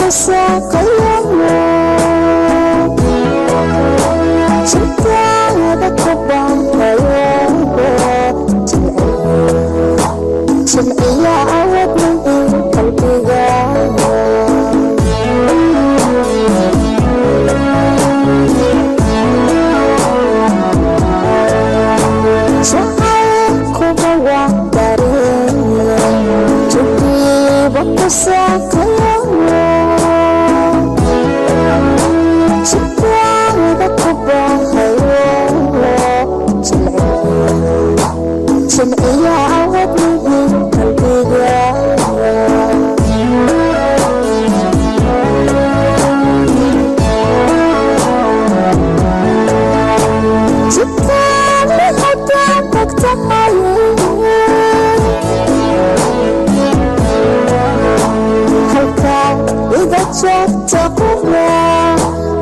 ساقيمو جنتاada ku baantayo jilciya awadnay qalbiga jacaylkuba waa dareen jubbiiba ku saaqayo jidkaada ku baahayo jilciya awadnay qalbiga jidkaada hadaa tagtahay halkaa iga joogta quba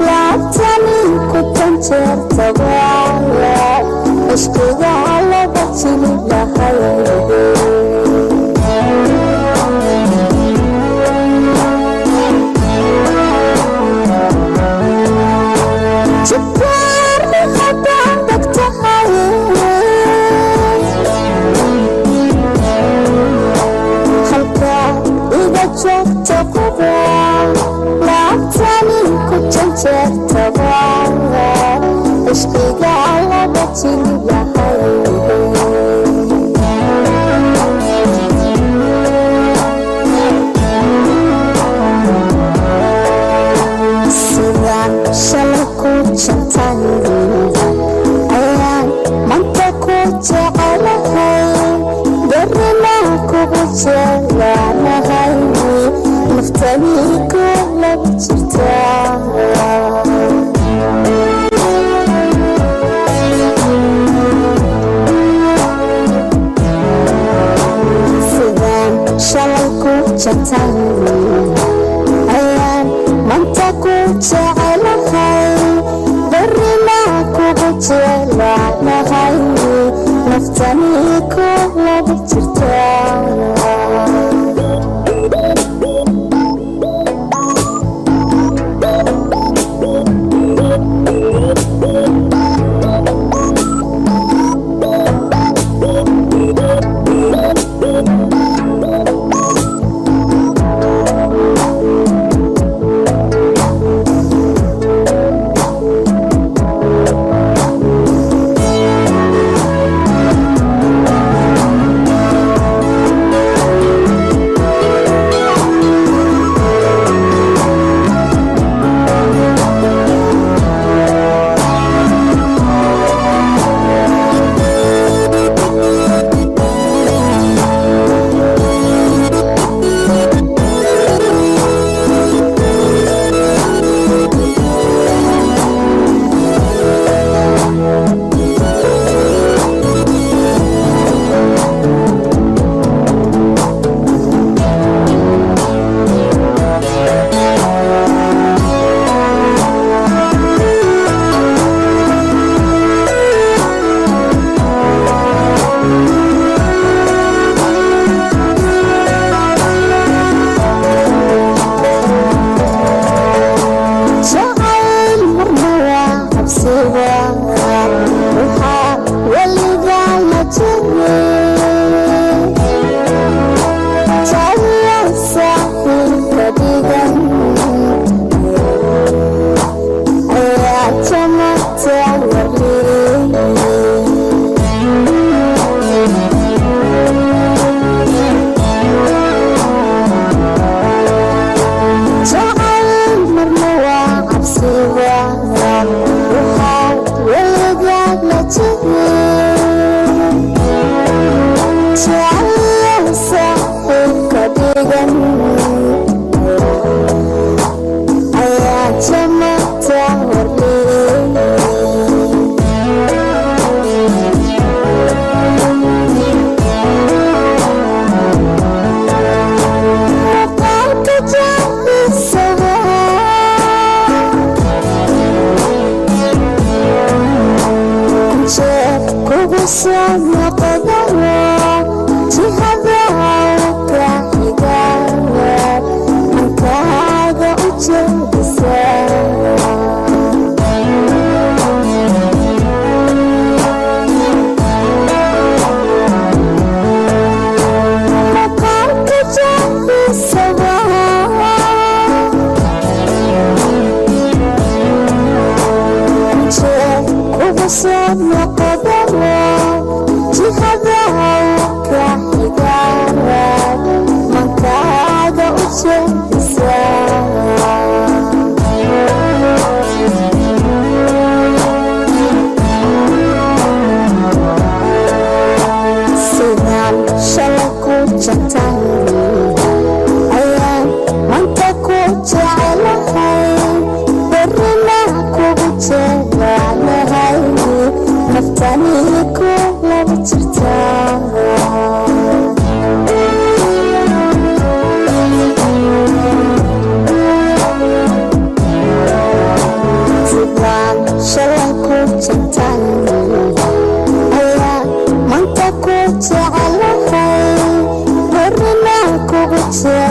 laabtani ku tanjeertaba ishqiga laga jili lahay jidkaada hadaa tagtahay halkaa iga joogta quba laabtani ku tanjeertaba ishqiga laga jili lahay sidaan shalay ku jantan ayaan maanta ku jecelahay berrina kugu jeclaanahay naftanii ku laba jirtaa shalay ku jantan ayaan maanta ku jecelahay berrina kugu jeclaanahay naftanii ku laba jirtaa jihada ka xiga jecelahay berrina kugu jecelahay